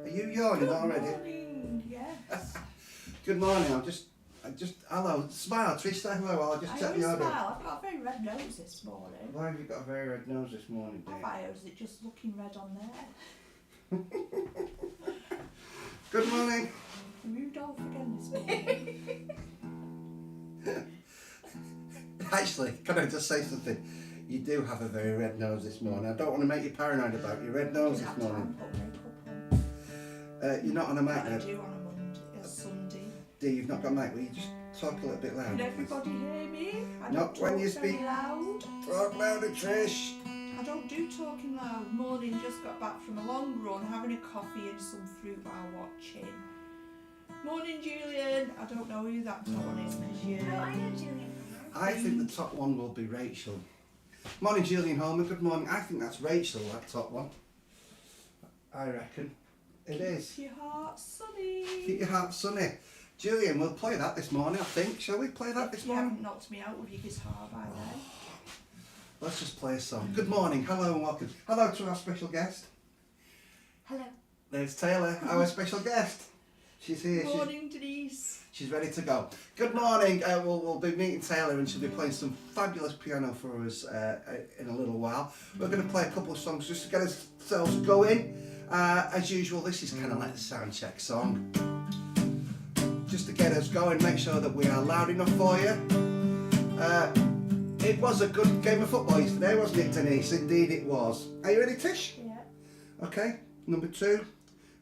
Are you yawning already? Good morning, yes. Good morning. Hello. Smile, Trish. Say hello. I'll just I check always the order. smile. I've got a very red nose this morning. Why have you got a very red nose this morning, dear? Have I, or is it just looking red on there? Good morning. Rudolph again this morning. Actually, can I just say something? You do have a very red nose this morning. I don't want to make you paranoid about your red nose this morning. You're not on a mic I now. do on a Monday, a Sunday. Dear, you've not got a mic. Will you just talk a little bit louder? Can everybody hear me? I Not don't when talk you very speak. loud. Talk louder, Trish. I don't do talking loud. Morning, just got back from a long run, having a coffee and some fruit while watching. Morning, Julian. I don't know who that top one is because you. Oh, I know Julian. I think the top one will be Rachel. Morning, Julian Holman. Good morning. I think that's Rachel, that top one. I reckon. It is. Keep your heart sunny. Keep your heart sunny. Julian, we'll play that this morning, I think. Shall we play that this You morning? haven't knocked me out with your guitar by then. Let's just play a song. Good morning. Hello and welcome. Hello to our special guest. Hello. There's Taylor, our special guest. She's here. Morning, Denise. She's ready to go. Good morning. We'll be meeting Taylor and she'll be playing some fabulous piano for us in a little while. We're going to play a couple of songs just to get ourselves going. As usual, this is kind of like the sound check song. Just to get us going, make sure that we are loud enough for you. It was a good game of football yesterday, wasn't it, Denise? Indeed it was. Are you ready, Tish? Yeah. Okay, number 2.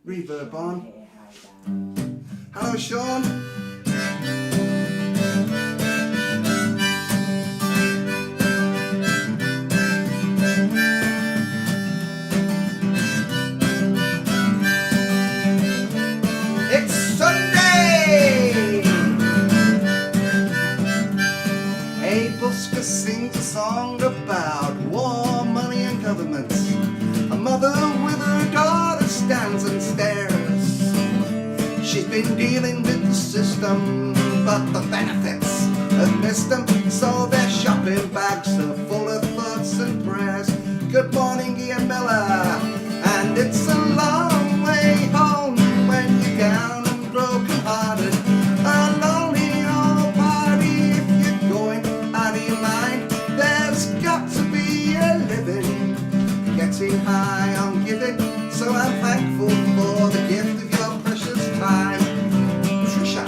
Reverb on. Here, hi, Dan. Hello, Sean. It's Sunday! Hey, Busker sings a song about war, money and governments. A mother with her daughter stands and stares. She's been dealing with the system, but the benefits have missed them. So their shopping bags are full of thoughts and prayers. Good morning, Ian Miller. And it's a long way home when you're down and broken hearted. A lonely old party if you're going out of your mind. There's got to be a living, getting high on giving. So I'm thankful for the gift of your precious time. Trisha.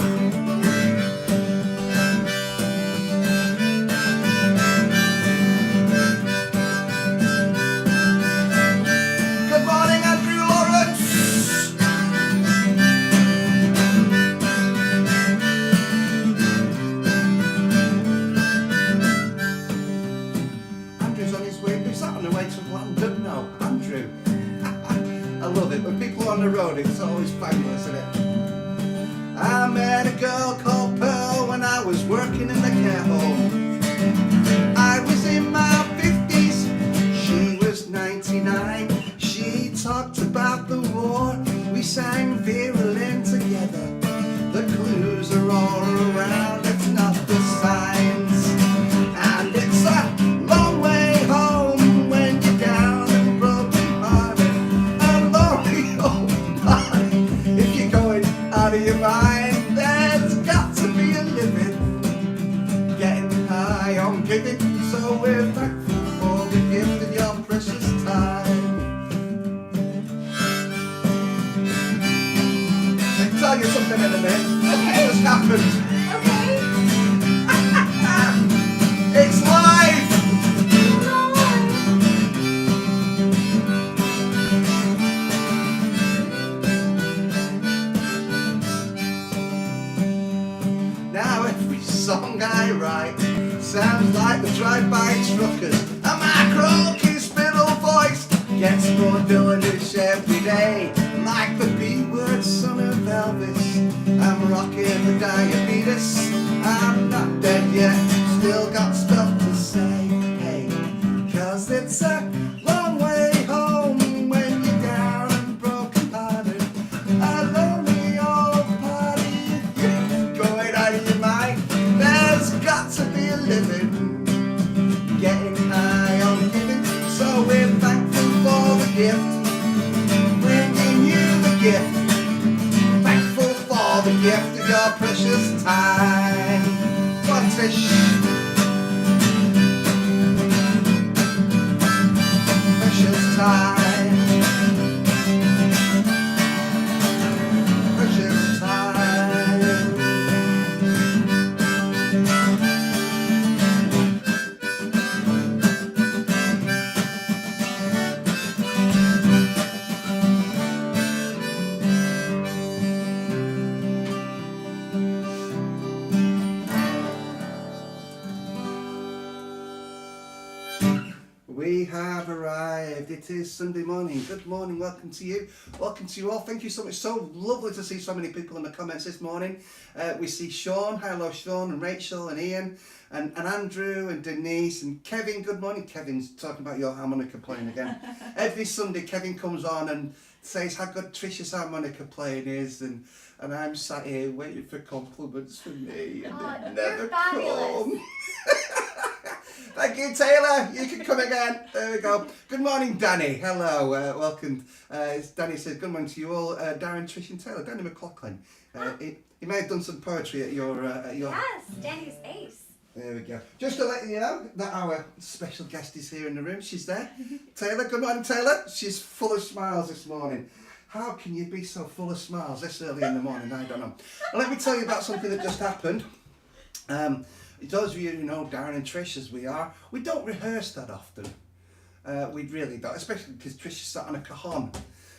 Good morning, Andrew Lawrence. Andrew's on his way. Is that on the way to London? No, Andrew. I love it. When people are on the road, it's always fabulous, isn't it? I met a girl called Pearl when I was working in the care home. I was in my 50s, she was 99. She talked about the war, we sang Vera Lynn together. The clues are all around, it's not the signs. And it's a long way home when you're down and broken hearted. A lonely old party if you're going out of your mind. There's got to be a living, getting high on giving. So we're thankful for the gift of your precious time. I'll tell you something in a minute. Okay. What's happened? Okay. It's live! Now every song I write sounds like the drive-by truckers. And my croaky spittle voice gets more villainous every day. Like the B-word son of Elvis, I'm rocking the diabetes. I'm not dead yet, still got stuff to say. Hey, 'cause it's a long way home when you're down and broken hearted. A lonely old party if you're going out of your mind. There's got to be a living, getting high on giving. So we're thankful for the gift, bringing you the gift. Thankful for the gift of your precious time. What Trish? Precious time. Precious time. We have arrived. It is Sunday morning. Good morning. Welcome to you. Welcome to you all. Thank you so much. So lovely to see so many people in the comments this morning. We see Sean. Hello, Sean, and Rachel, and Ian, and Andrew, and Denise, and Kevin. Good morning. Kevin's talking about your harmonica playing again. Every Sunday, Kevin comes on and says how good Trish's harmonica playing is, and I'm sat here waiting for compliments from me, and they never come. Thank you, Taylor. You can come again. There we go. Good morning, Danny. Hello. Welcome. Danny says, good morning to you all. Darren, Trish and Taylor. Danny McLaughlin. He may have done some poetry at your... Yes, Danny's ace. There we go. Just to let you know that our special guest is here in the room. She's there. Taylor. Good morning, Taylor. She's full of smiles this morning. How can you be so full of smiles this early in the morning? I don't know. Well, let me tell you about something that just happened. Those of you who know Darren and Trish as we are, we don't rehearse that often. We really don't, especially because Trish is sat on a cajon.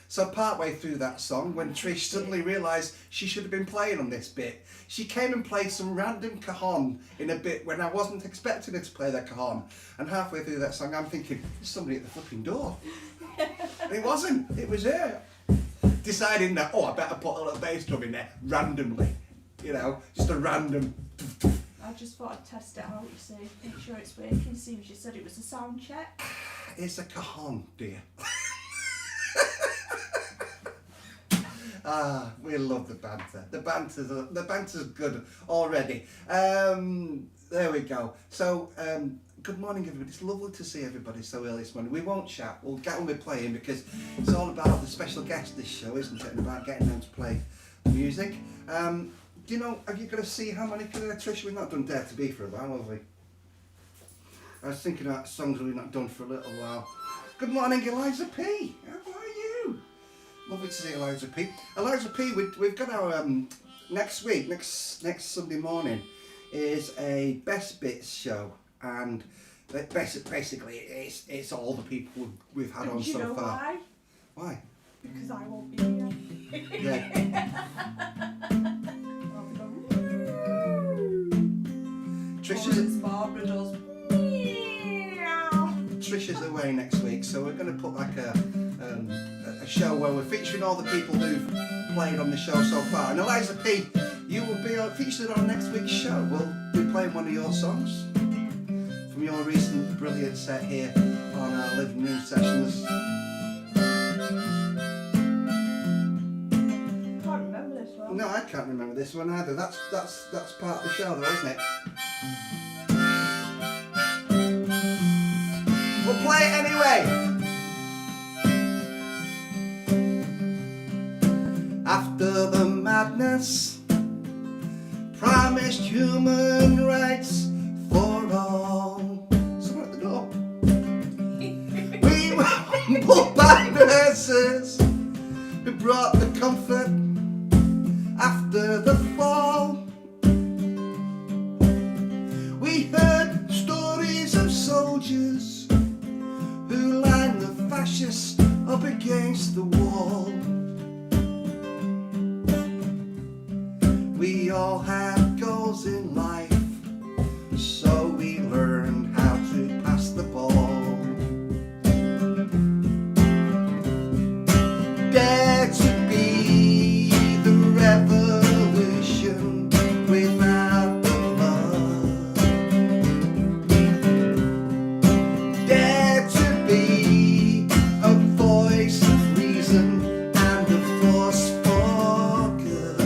So partway through that song, when Trish suddenly realised she should have been playing on this bit, she came and played some random cajon in a bit when I wasn't expecting her to play that cajon. And halfway through that song, I'm thinking, there's somebody at the fucking door. And it wasn't, it was her. Deciding that, I better put a little bass drum in there randomly. You know, just a random... I just thought I'd test it out, you see, make sure it's working. See if she said it was a sound check. It's a cajon, dear. We love the banter. The banter's good already. There we go. So, good morning, everybody. It's lovely to see everybody so early this morning. We won't chat. We'll get on with playing because it's all about the special guest this show, isn't it? And about getting them to play the music. Do you know, are you going to see how many Trish? We've not done Dare to Be for a while, have we? I was thinking about songs we've not done for a little while. Good morning, Eliza P. How are you? Lovely to see Eliza P. Eliza P, we've got our, next week, next Sunday morning, is a Best Bits show. And basically it's all the people we've had on so far. Why? Why? Because I won't be here. Yeah. Trisha's away next week, so we're going to put like a show where we're featuring all the people who've played on the show so far. And Eliza P, you will be featured on next week's show. We'll be playing one of your songs from your recent brilliant set here on our living room sessions. Can't remember this one. No, I can't remember this one either. That's part of the show though, isn't it? We'll play it anyway. After the madness, promised human rights for all. Someone at the door. We were humble nurses who brought the comfort after the fall. We heard stories of soldiers who lined the fascists up against the wall. We all had goals in life, so we learned how to pass the ball. Dare to be the revolution without the blood. Dare to be a voice of reason and a force for good.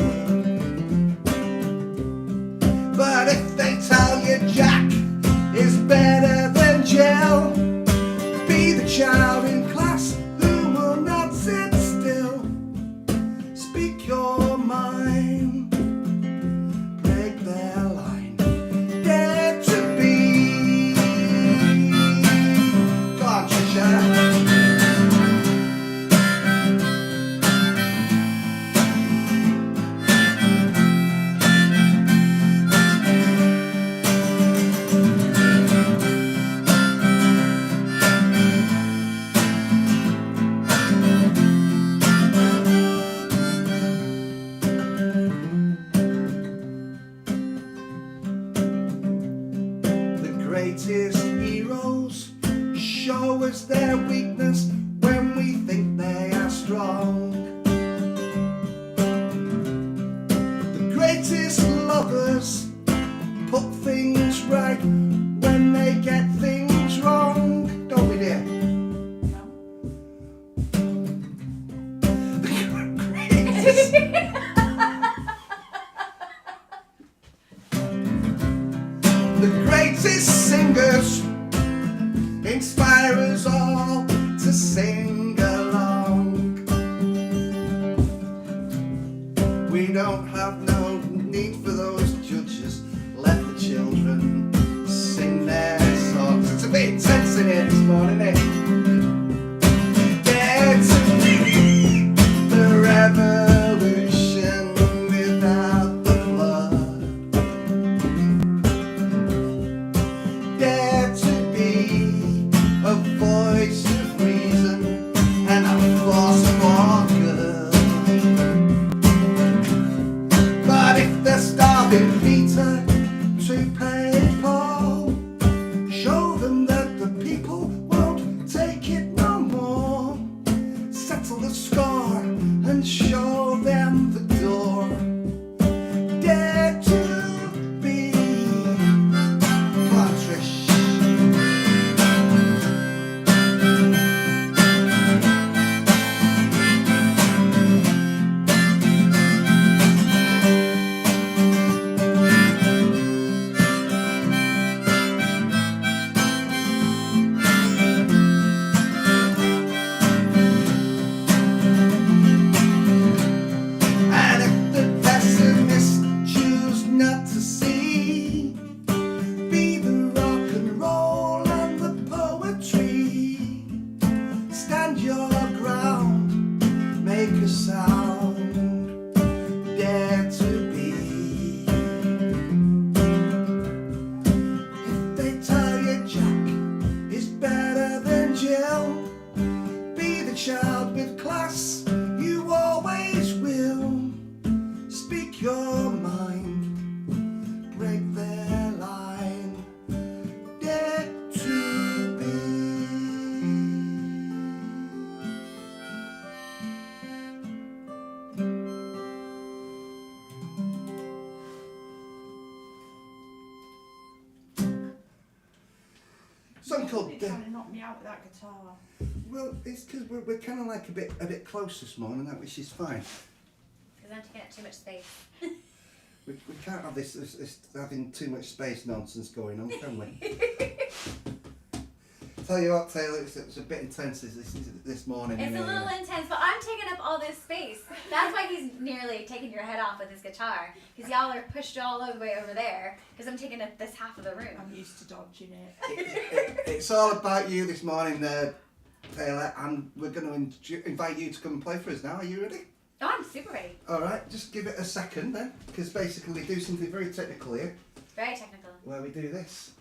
voices. The greatest singers inspire us all to sing along. We don't have no need for those judges. Let the children sing their songs. It's a bit intense in here this morning, isn't it? Dare to be the revolution without the blood. Dare to be a voice of reason and a force for good. But if they're starving Peter to pay Paul, show them that the people won't take it no more. Settle the score and show them the door. Dare to be. Come on, Trish. And if the pessimists choose not to see, be the rock and roll and the poetry. Stand your ground, make a sound, dare to be. If they tell you Jack is better than Jill, be the child with class you always will. Speak your mind, break their line, dare to be. Song called You kind of knocked me out with that guitar. Well, it's because we're kind of like a bit close this morning, which is fine. Because I'm taking up too much space. We can't have this having too much space nonsense going on, can we? Tell you what, Taylor, it's a bit intense this morning. It's a little intense, but I'm taking up all this space. That's why he's nearly taking your head off with his guitar. Because y'all are pushed all the way over there. Because I'm taking up this half of the room. I'm used to dodging it. It's all about you this morning, Taylor, and we're going to invite you to come and play for us now. Are you ready? Oh, I'm super ready. All right, just give it a second then, because basically we do something very technical here, Very technical. where we do this,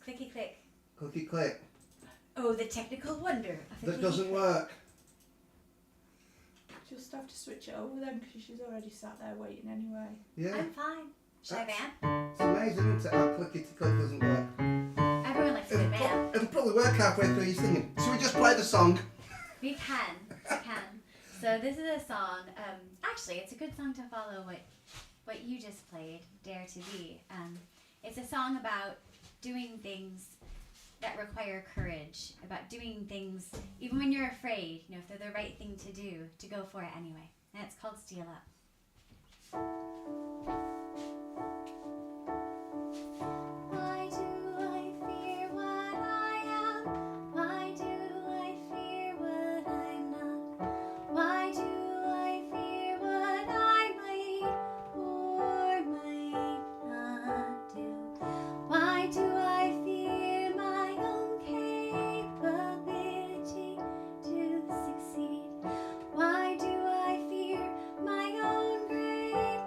Clicky click. clicky click, Oh, the technical wonder of the that clicky doesn't click. work. Just have to switch it over then because she's already sat there waiting anyway. Yeah, I'm fine. Should I That's- van? it's amazing, isn't it, how clicky to click doesn't work. Everyone likes a good man. It'll probably work halfway through your singing. Should we just play the song? We can. We can. So this is a song. Actually, it's a good song to follow what you just played, "Dare to Be." It's a song about doing things that require courage, about doing things even when you're afraid. You know, if they're the right thing to do, to go for it anyway. And it's called "Steal Up." Why do I fear what I am? Why do I fear what I'm not? Why do I fear what I might or might not do? Why do I fear my own capability to succeed? Why do I fear my own greatness?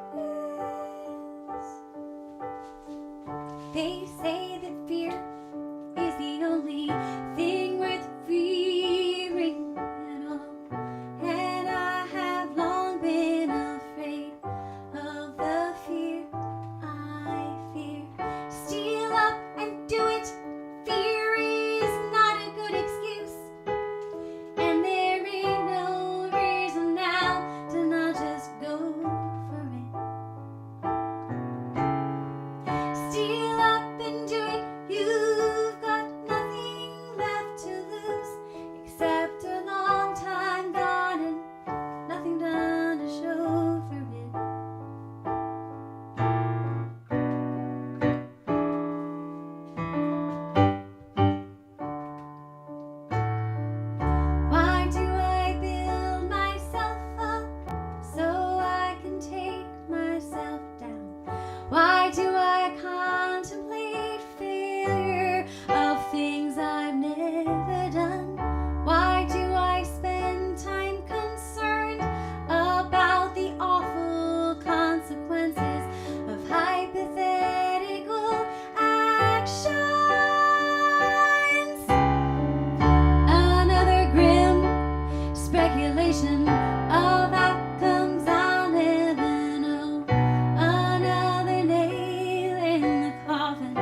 consolation of outcomes I'll never know. Another nail in the coffin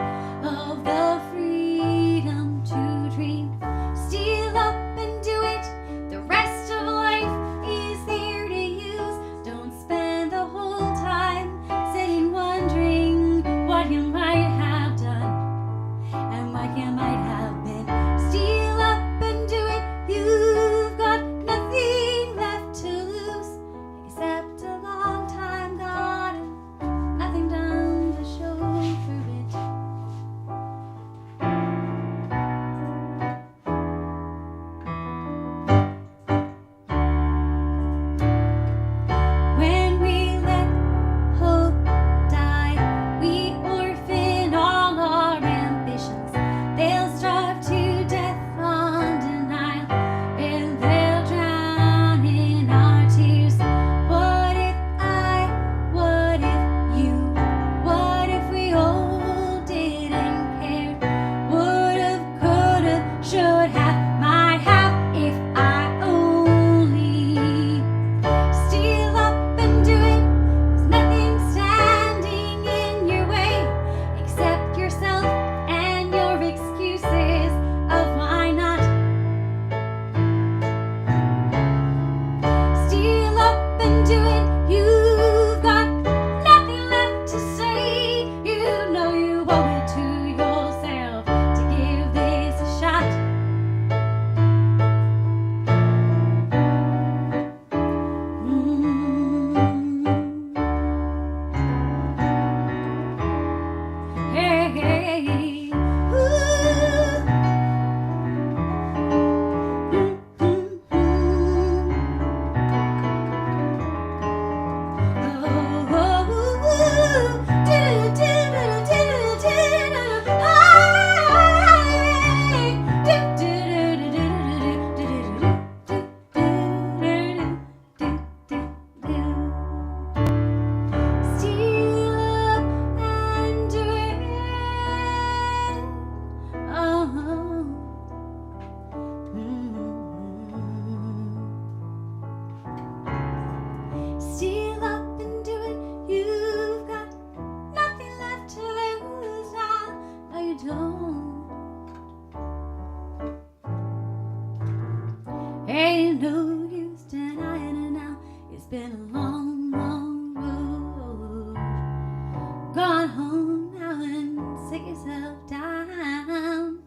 of the freedom to dream. Steal up and do it. The rest of life is there to use. Don't spend the whole time sitting wondering what you might have done and what you might have been. Steal up and do it. You've got nothing left to lose except a long time gone and nothing done to show through it. When we let hope die, we orphan all our ambitions. They'll starve to death on denial, and they'll drown in our tears. What if I, what if you, what if we all didn't care? Would've, could've, should have, might have, if I only steal up and do it. There's nothing standing in your way except yourself and your excuses of why not. Steal up and do it. You've got nothing left to say. You know you owe it to yourself to give this a shot. Hey, hey, hey. Ooh. Steal up and do it. Steal up and do it. You've got nothing left to lose now. No, you don't. Ain't no use denying it now. It's been a long, long road. Gone home now and sit yourself down.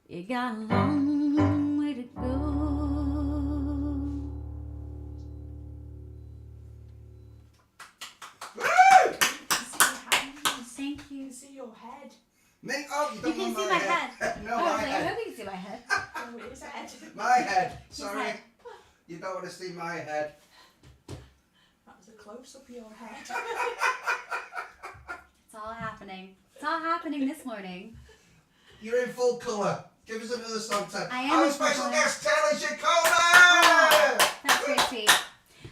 You got a long way to go. Thank you. See your head. Me? Oh, you You don't can want see my my head. head. No, Oh, my I head. hope you can see my head. Oh, his head. My head. His Sorry. head. You don't want to see my head. That was a close up of your head. It's all happening. It's all happening this morning. You're in full colour. Give us another song, Ted. I am Our in full special colour. guest, Taylor Giacoma! That's very sweet.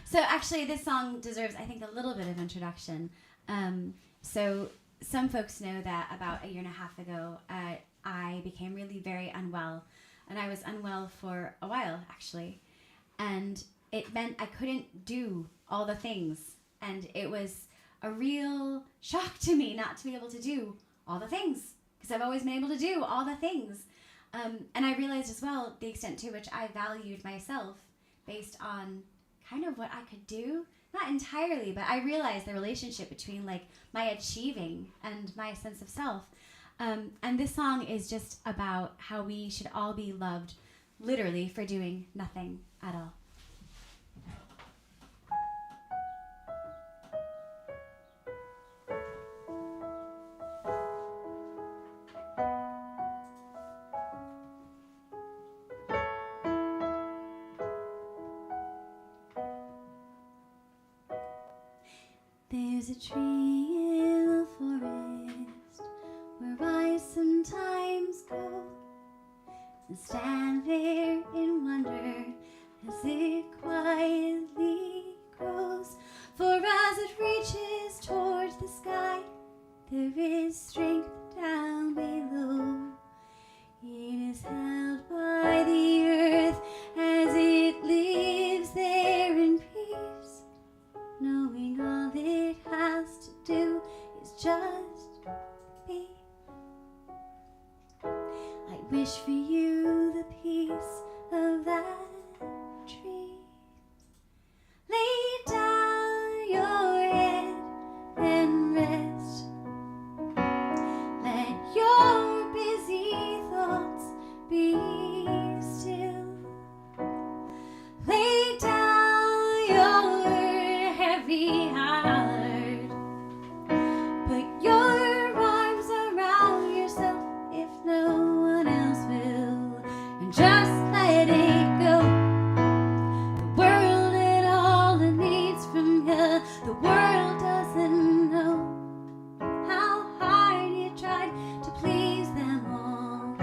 So actually, this song deserves, I think, a little bit of introduction. So some folks know that about a year and a half ago, I became really very unwell. And I was unwell for a while, actually. And it meant I couldn't do all the things. And it was a real shock to me not to be able to do all the things. Because I've always been able to do all the things. And I realized as well the extent to which I valued myself based on kind of what I could do. Not entirely, but I realized the relationship between like my achieving and my sense of self. And this song is just about how we should all be loved literally for doing nothing at all. There's a tree in the forest where I sometimes go and stand there in wonder as it quietly grows. For as it reaches towards the sky, there is strength down below. It is held by the earth as it lives there. heavy heart. Put your arms around yourself if no one else will, and just let it go. The world and all it needs from you. The world doesn't know how hard you tried to please them all.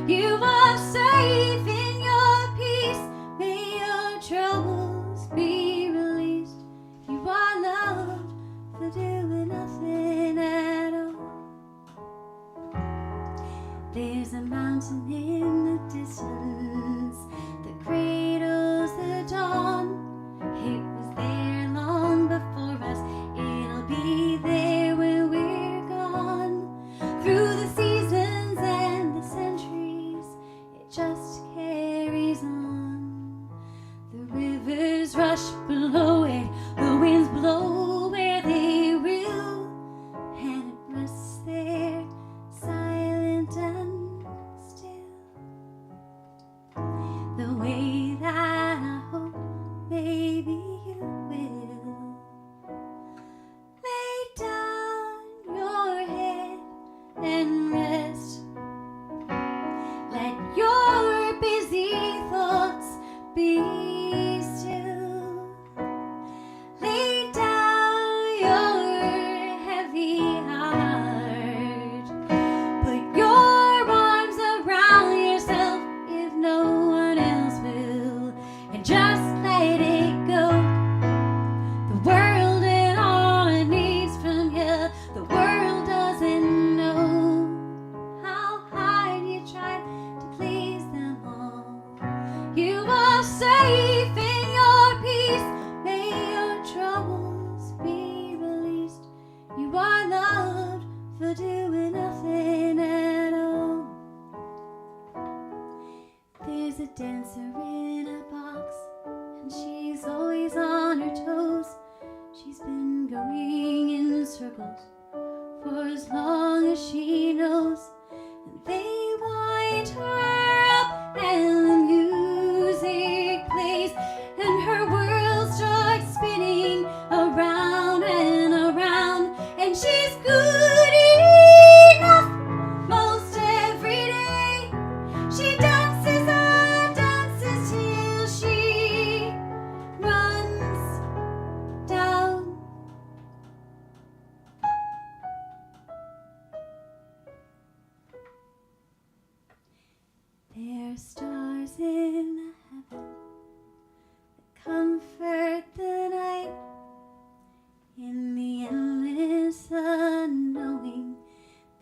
You are safe in your peace. May your troubles be released. You are loved for doing nothing at all. There's a mountain in the distance that cradles the dawn. It was there long before us. It'll be there when we're gone. Through the seasons and the centuries, it just carries on. The rivers rush below it, the winds blow where they will, and it rests there silent and still. The way that I hope maybe you will. Lay down your head and rest. Let your busy thoughts be still. Lay down your heavy heart. Put your arms around yourself if no one else will, and just let it go. The world and all it needs from you. The world doesn't know how hard you tried to please them all. You are safe in your peace. May your troubles be released. You are loved for doing nothing at all. There's a dancer in a box, and she's always on her toes. She's been going in circles for as long as she knows. And they wind her up, and the music plays, and her world starts spinning around and around. And she's good enough most every day. She dances and dances till she runs down. There are stars in heaven that comfort the night. In the endless unknowing,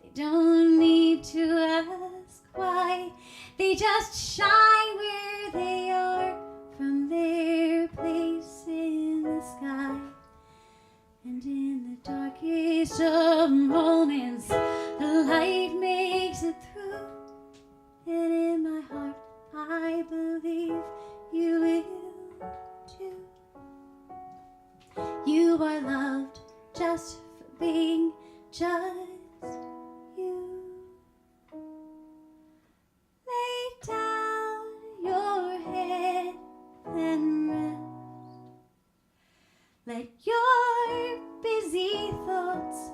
they don't need to ask why. They just shine where they are from their place in the sky. And in the darkest of moments, the light makes it through. And in my heart, I believe you will too. You are loved just for being just you. Lay down your head and rest. Let your busy thoughts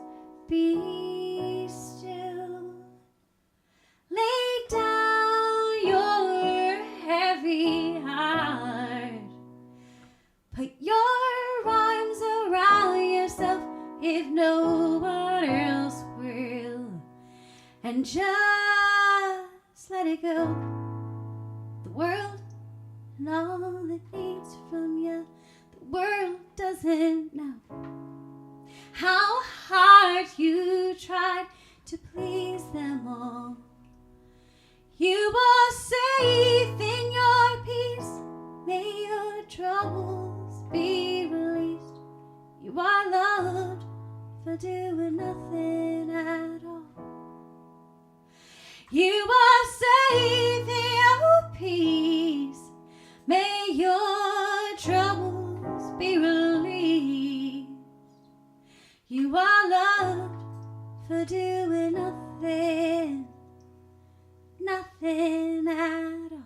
be still. Lay down your heavy heart. Put your arms around yourself if no one else will, and just let it go. The world and all it needs from you. The world doesn't know how hard you tried to please them all. You are safe in your peace. May your troubles be released. You are loved for doing nothing at all. You are safe in your peace. May your troubles be released. You are loved for doing nothing, nothing at all.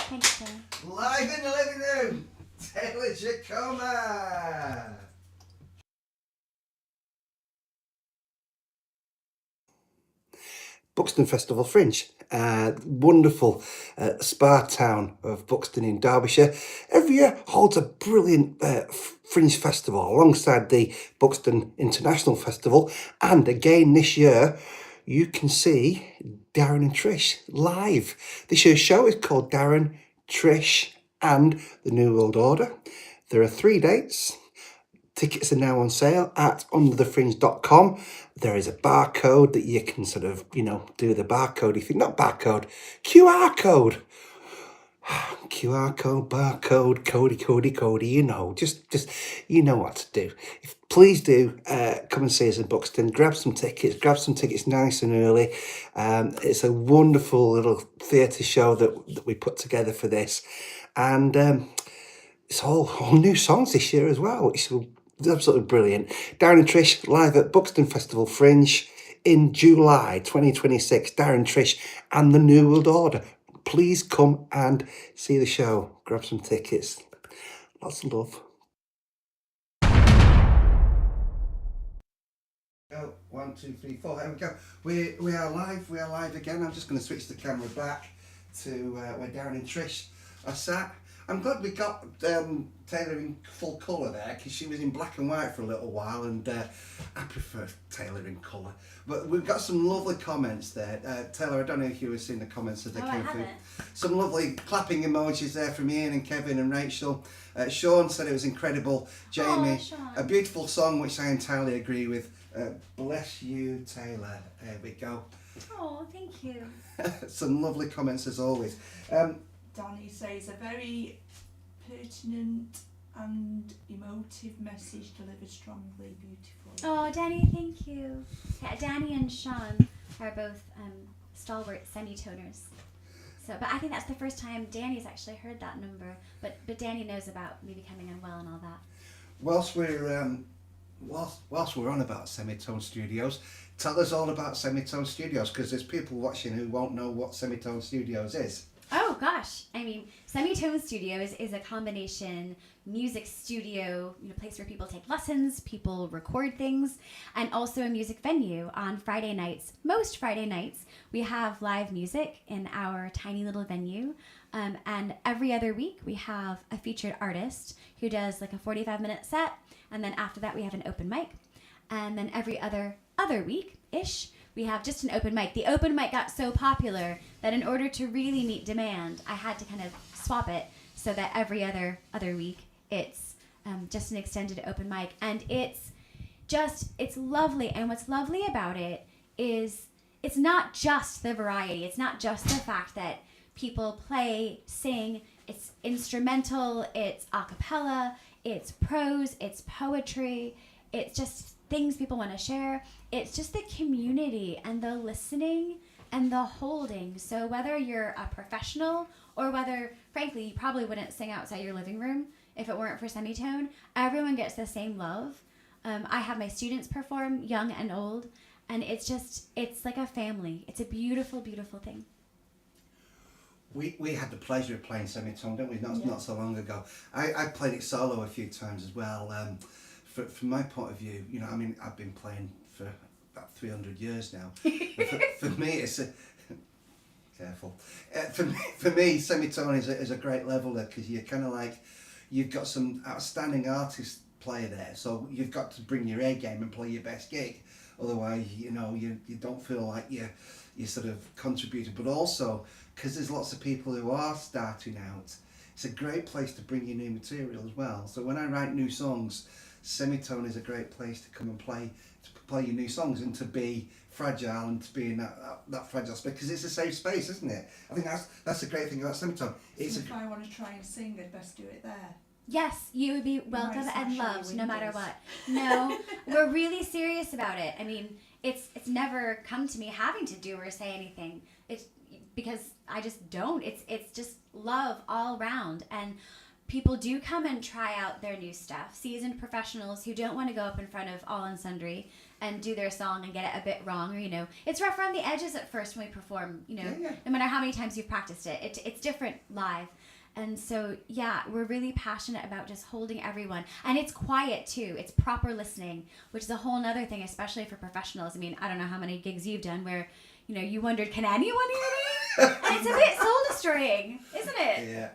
Thanks, Taylor. Live in the living room, Taylor Giacoma. Buxton Festival Fringe, wonderful spa town of Buxton in Derbyshire, every year holds a brilliant fringe festival alongside the Buxton International Festival, and again this year you can see Darren and Trish live. This year's show is called Darren, Trish and the New World Order. There are 3 dates. Tickets are now on sale at underthefringe.com. There is a barcode that you can sort of, do the barcode. If you not barcode, QR code. QR code, barcode, Cody, just you know what to do. Please do come and see us in Buxton. Grab some tickets nice and early. It's a wonderful little theatre show that we put together for this. And it's all new songs this year as well, which is absolutely brilliant. Darren and Trish live at Buxton Festival Fringe in July 2026. Darren, Trish and the New World Order. Please come and see the show. Grab some tickets. Lots of love. Go 1, 2, 3, 4. There we go. We are live. We are live again. I'm just going to switch the camera back to where Darren and Trish are sat. I'm glad we got Taylor in full colour there, because she was in black and white for a little while, and I prefer Taylor in colour. But we've got some lovely comments there. Taylor, I don't know if you were seeing the comments as they came through. Some lovely clapping emojis there from Ian and Kevin and Rachel. Sean said it was incredible. Jamie, a beautiful song, which I entirely agree with. Bless you, Taylor. There we go. Oh, thank you. Some lovely comments as always. Danny says a very pertinent and emotive message delivered strongly, beautifully. Oh, Danny, thank you. Yeah, Danny and Sean are both stalwart semitoners. So, but I think that's the first time Danny's actually heard that number. But Danny knows about me becoming unwell and all that. Whilst we're on about Semitone Studios, tell us all about Semitone Studios, because there's people watching who won't know what Semitone Studios is. Oh gosh, I mean, Semitone Studios is a combination music studio, place where people take lessons, people record things, and also a music venue on Friday nights. Most Friday nights, we have live music in our tiny little venue, and every other week we have a featured artist who does like a 45-minute set, and then after that we have an open mic, and then every other week-ish, we have just an open mic. The open mic got so popular that in order to really meet demand, I had to kind of swap it so that every other week it's just an extended open mic. And it's lovely. And what's lovely about it is it's not just the variety. It's not just the fact that people play, sing. It's instrumental, it's a cappella, it's prose, it's poetry. It's just things people want to share. It's just the community and the listening and the holding. So whether you're a professional or whether, frankly, you probably wouldn't sing outside your living room if it weren't for Semitone, everyone gets the same love. I have my students perform, young and old, and it's like a family. It's a beautiful, beautiful thing. We had the pleasure of playing Semitone, didn't we? Not so long ago. I played it solo a few times as well. From my point of view, I've been playing for about 300 years now. for me, it's careful. For me, Semitone is a great leveler, because you're kind of like, you've got some outstanding artists play there, so you've got to bring your A game and play your best gig. Otherwise, you don't feel like you sort of contributed. But also, because there's lots of people who are starting out, it's a great place to bring your new material as well. So when I write new songs, Semitone is a great place to come and play your new songs, and to be fragile and to be in that fragile space, because it's a safe space, isn't it? I think that's the great thing about Semitone. If I want to try and sing, they'd best do it there. Yes, you would be welcome and loved no matter what. No, we're really serious about it. I mean, it's never come to me having to do or say anything. It's because I just don't. It's just love all around. And people do come and try out their new stuff. Seasoned professionals who don't want to go up in front of all and sundry and do their song and get it a bit wrong, or it's rough around the edges at first when we perform. No matter how many times you've practiced it, it's different live. And so, yeah, we're really passionate about just holding everyone. And it's quiet, too. It's proper listening, which is a whole nother thing, especially for professionals. I mean, I don't know how many gigs you've done where, you wondered, can anyone hear me? And it's a bit soul-destroying, isn't it? Yeah.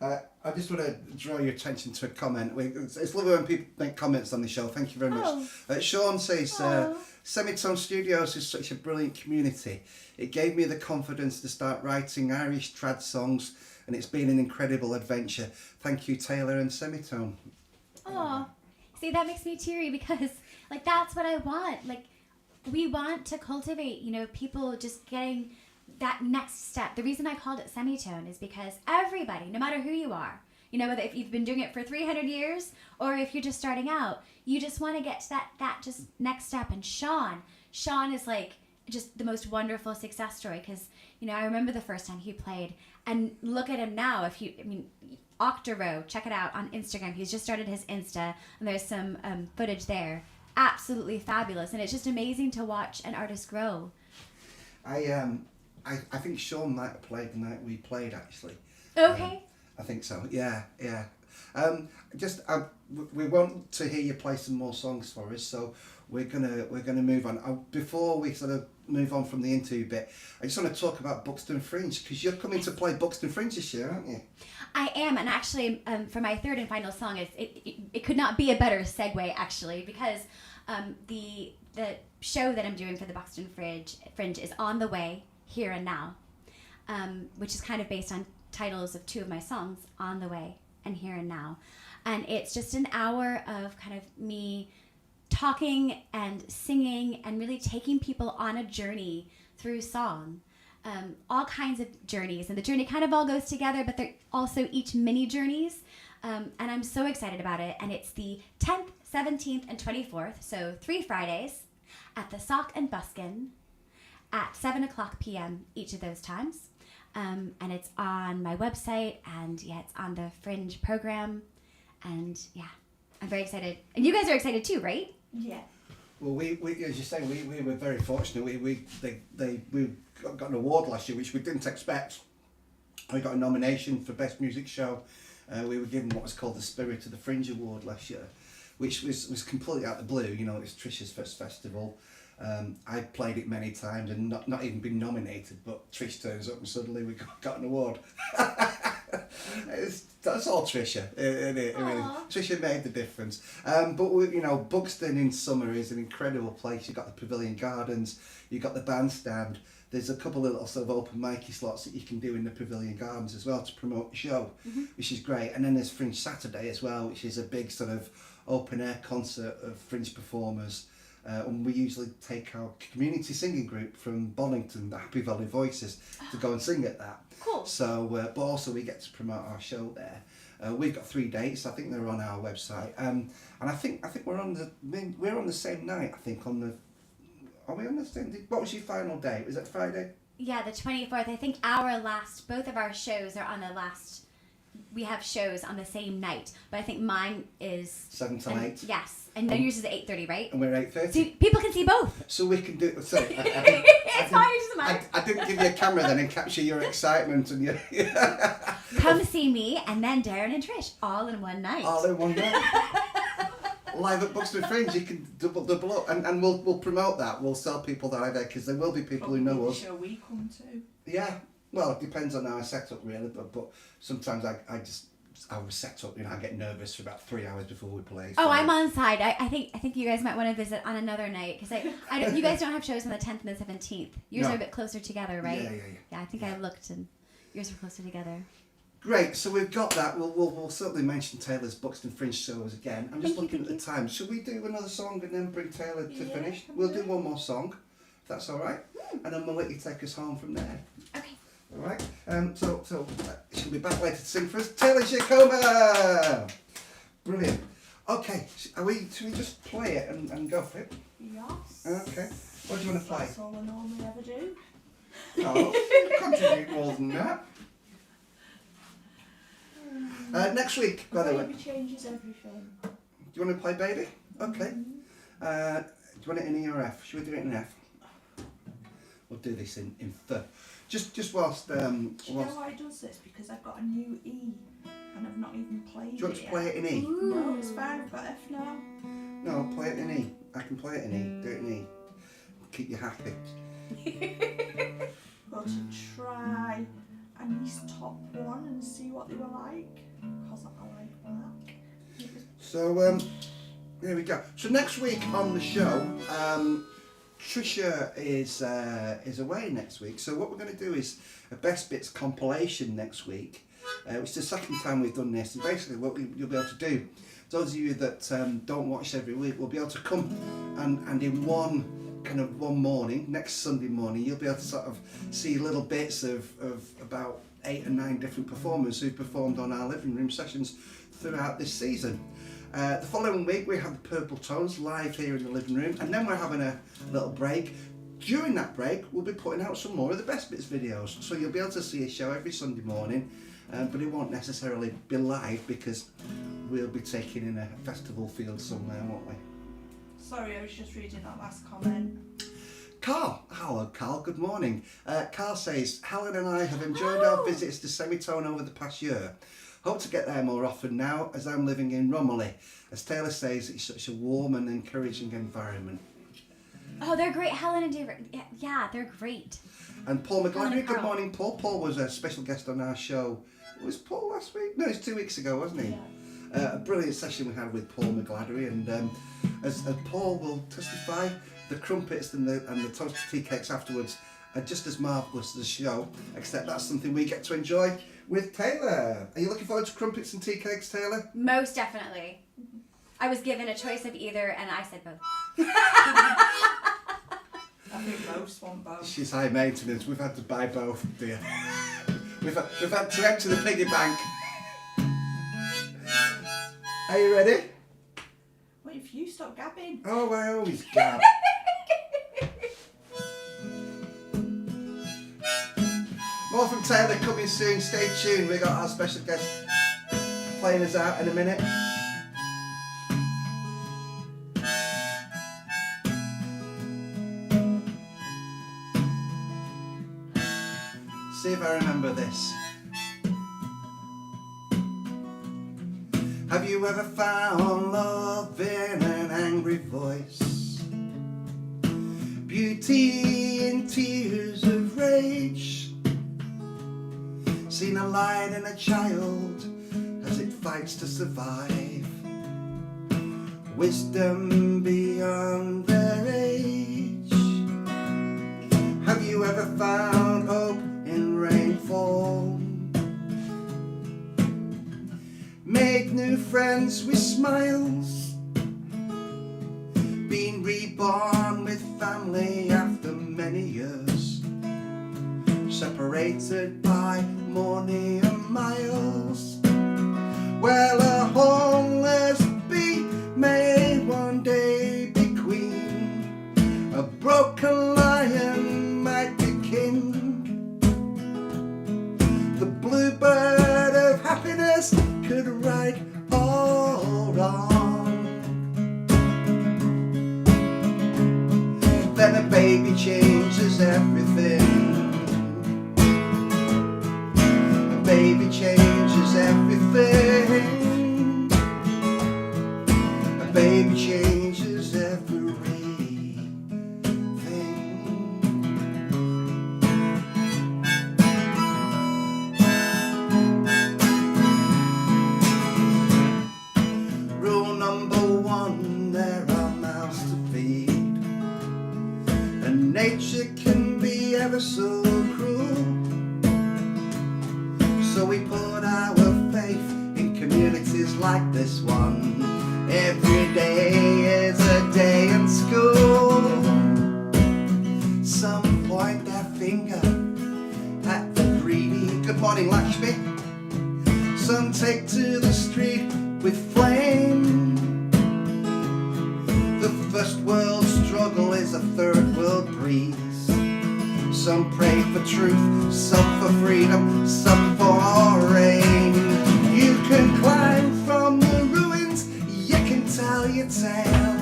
I just want to draw your attention to a comment. It's lovely when people make comments on the show. Thank you very much. Sean says, Semitone Studios is such a brilliant community. It gave me the confidence to start writing Irish trad songs, and it's been an incredible adventure. Thank you, Taylor and Semitone. Oh, see, that makes me teary because, that's what I want. We want to cultivate, people just getting that next step. The reason I called it Semitone is because everybody, no matter who you are, whether if you've been doing it for 300 years or if you're just starting out, you just want to get to that just next step. And Sean is just the most wonderful success story because, I remember the first time he played and look at him now. Octorow, check it out on Instagram. He's just started his Insta and there's some footage there. Absolutely fabulous. And it's just amazing to watch an artist grow. I think Sean might have played the night we played, actually. Okay. I think so. Yeah. We want to hear you play some more songs for us, so we're gonna move on. Before we sort of move on from the interview bit, I just want to talk about Buxton Fringe because you're coming to play Buxton Fringe this year, aren't you? I am, and actually, for my third and final song, it could not be a better segue actually because the show that I'm doing for the Buxton Fringe is on the way. Here and Now, which is kind of based on titles of two of my songs, On the Way and Here and Now. And it's just an hour of kind of me talking and singing and really taking people on a journey through song. All kinds of journeys. And the journey kind of all goes together, but they're also each mini journeys. And I'm so excited about it. And it's the 10th, 17th, and 24th, so 3 Fridays at the Sock and Buskin at 7:00 p.m. each of those times. And it's on my website, and it's on the Fringe program. And I'm very excited. And you guys are excited too, right? Yeah. Well, we as you say, we were very fortunate. We got an award last year, which we didn't expect. We got a nomination for Best Music Show. We were given what was called the Spirit of the Fringe Award last year, which was completely out of the blue. It's Trish's first festival. I played it many times and not even been nominated, but Trish turns up and suddenly we got an award. That's all Trisha, isn't it? Really. Trisha made the difference. But Buxton in summer is an incredible place. You've got the Pavilion Gardens, you've got the bandstand. There's a couple of little sort of open mic slots that you can do in the Pavilion Gardens as well to promote the show, which is great. And then there's Fringe Saturday as well, which is a big sort of open air concert of Fringe performers. And we usually take our community singing group from Bonington, the Happy Valley Voices, to go and sing at that. Cool. So, but also we get to promote our show there. We've got 3 dates. I think they're on our website. And I think we're on the same night. I think are we on the same? What was your final day? Was it Friday? Yeah, the 24th. I think both of our shows are on the last. We have shows on the same night, but I think mine is 7 till 8. Yes, and yours is at 8:30, right? And we're 8:30. So people can see both. So we can do. Sorry, It's fine. It doesn't matter. I didn't give you a camera then and capture your excitement and your. Come see me and then Darren and Trish all in one night. All in one night. Live at Buxton Fringe, you can double up, and we'll promote that. We'll sell people that are there because there will be people who know us. Show we come to. Yeah. Well, it depends on our setup really, but sometimes I was set up. I get nervous for about 3 hours before we play. So. Oh, I'm on side. I think you guys might want to visit on another night because I don't. You guys don't have shows on the 10th and the 17th. Yours are a bit closer together, right? Yeah. Yeah, I think I looked and yours are closer together. Great. So we've got that. We'll certainly mention Taylor's Buxton Fringe shows again. I'm just looking at the time. Should we do another song and then bring Taylor to finish? We'll do one more song, if that's all right, and then we'll let you take us home from there. Okay. All right. So she'll be back later to sing for us. Taylor Giacoma. Brilliant. Okay. Should we just play it and go for it? Yes. Okay. What do you want to play? That's all I normally ever do. Oh, contribute more than that. Next week, by the way. Baby changes everything. Do you want to play Baby? Okay. Do you want it in E or F? Should we do it in F? We'll do this in F. Just whilst... Do you know why it does this? Because I've got a new E and I've not even played it. Do you want to play it in E? No, it's fine. I've got F now. No, I'll play it in E. I can play it in E. Do it in E. Keep you happy. Got to try Annie's top one and see what they were like. Because I like black. So, there we go. So next week on the show, Trisha is away next week. So what we're going to do is a Best Bits compilation next week, which is the second time we've done this. And basically what you'll be able to do, those of you that don't watch every week, will be able to come and in one morning, next Sunday morning, you'll be able to sort of see little bits of about 8 or 9 different performers who performed on our living room sessions throughout this season. The following week we have the Purple Tones live here in the living room, and then we're having a little break. During that break we'll be putting out some more of the Best Bits videos, so you'll be able to see a show every Sunday morning, but it won't necessarily be live because we'll be taking in a festival field somewhere, won't we? Sorry, I was just reading that last comment. Carl, hello Carl, good morning. Carl says, Helen and I have enjoyed our visits to Semitone over the past year. Hope to get there more often now as I'm living in Romilly. As Taylor says, it's such a warm and encouraging environment. Oh, they're great. Helen and David. Yeah, they're great. And Paul McGladdery, good morning Paul. Paul was a special guest on our show. Was Paul last week? No, it was 2 weeks ago, wasn't he? Yeah. A brilliant session we had with Paul McGladdery, and as Paul will testify, the crumpets and the toasted tea cakes afterwards are just as marvellous as the show, except that's something we get to enjoy with Taylor. Are you looking forward to crumpets and tea cakes, Taylor? Most definitely. I was given a choice of either, and I said both. I think most want both. She's high maintenance. We've had to buy both, dear. We've had to empty the piggy bank. Are you ready? What if you stop gabbing? Oh, I always gab. More from Taylor coming soon. Stay tuned. We got our special guest playing us out in a minute. See if I remember this. Have you ever found love in an angry voice? Beauty in tears of rage? Seen a light in a child as it fights to survive? Wisdom beyond their age? Have you ever found hope in rainfall? Made new friends with smiles? Been reborn with family after many years? Separated by more neon miles? Well, a homeless bee may one day be queen. A broken lion might be king. The bluebird of happiness could right all wrong. Then a baby changes everything. A baby changes everything. A baby changes everything. Rule number 1, there are mouths to feed, and nature can be ever so cruel. So we put our faith in communities like this one. Every day is a day in school. Some point their finger at the greedy. Good morning, Lakshmi. Some take to the street with flame. The first world struggle is a third world breeze. Some pray for truth, some for freedom, some for rain. You can climb from the ruins, you can tell your tale,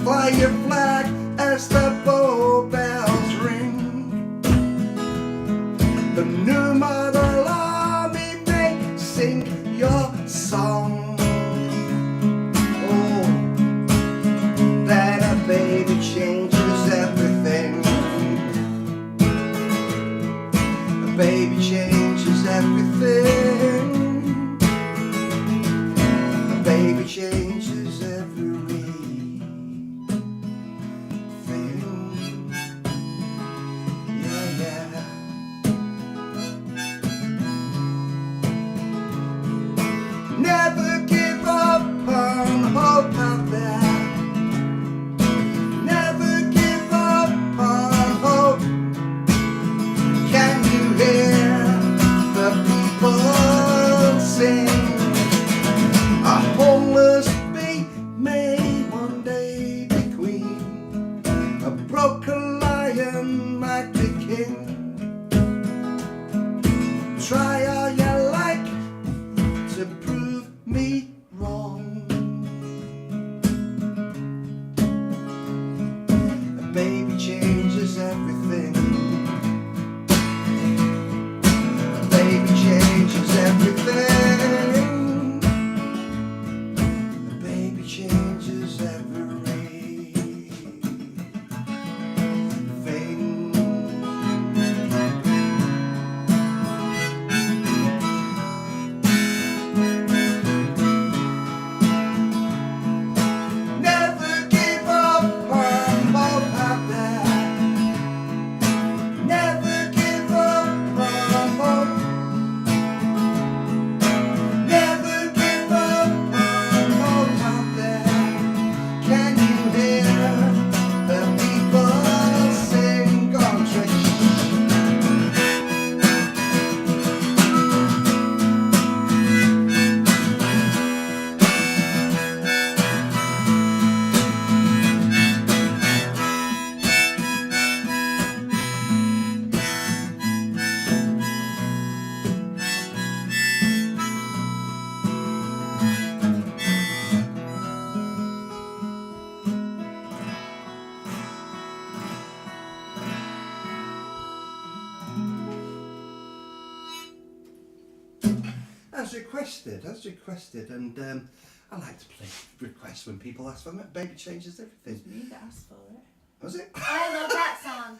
fly your flag as the bow bells ring. The new model army may sing your song. Oh, that a baby changes everything. A baby changes everything. A baby changes everything. Yeah, yeah. Never give up on hope out there. Never give up on hope. Can you hear the people sing? A homeless bee may one day be queen. A broken lion might be king. Try all you like to prove me wrong. A baby changes everything. A baby changes everything. A baby changes everything. Never give up on hope out there. Never give up on hope. Never give up on hope out there. Can you hear the people sing? Go on, Trish. As requested, and I like to play requests when people ask for it. Baby changes everything. It's me that asked for it. Was it? I love that song.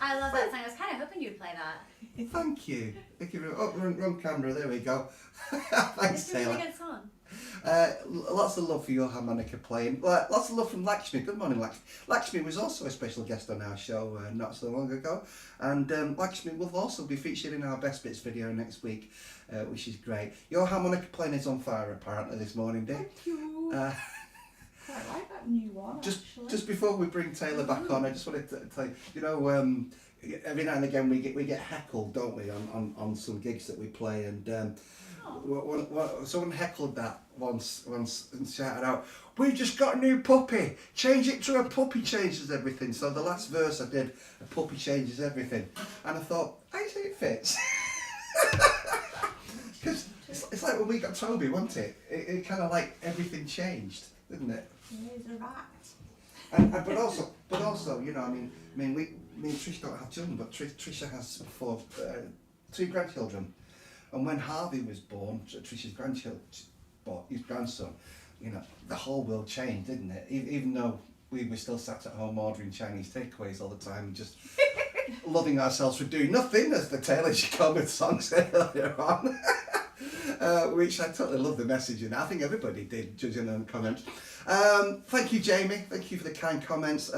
I love that song. I was kind of hoping you'd play that. Thank you. Thank you. Oh, wrong camera. There we go. Thanks, It's a really Taylor. good song. Lots of love for your harmonica playing. Lots of love from Lakshmi. Good morning, Lakshmi. Lakshmi was also a special guest on our show not so long ago, and Lakshmi will also be featured in our Best Bits video next week, which is great. Your harmonica playing is on fire apparently this morning, Dick. Thank you. Quite like that new one, actually. Just before we bring Taylor back on, I just wanted to tell you, every now and again we get heckled, don't we, on some gigs that we play, and someone heckled that once and shouted out, "We've just got a new puppy, change it to a puppy changes everything." So the last verse I did, "A puppy changes everything," and I thought, I say it fits. Because it's like when we got Toby, wasn't it? It kind of like everything changed, didn't it? Here's a rat. And but also, me and Trish don't have children, but Trisha has two grandchildren, and when Harvey was born, Trisha's his grandson, the whole world changed, didn't it? Even though we were still sat at home ordering Chinese takeaways all the time, and just loving ourselves for doing nothing, as the Taylor Giacoma song said earlier on. Which I totally love the message, and I think everybody did, judging on comments. Thank you, Jamie. Thank you for the kind comments.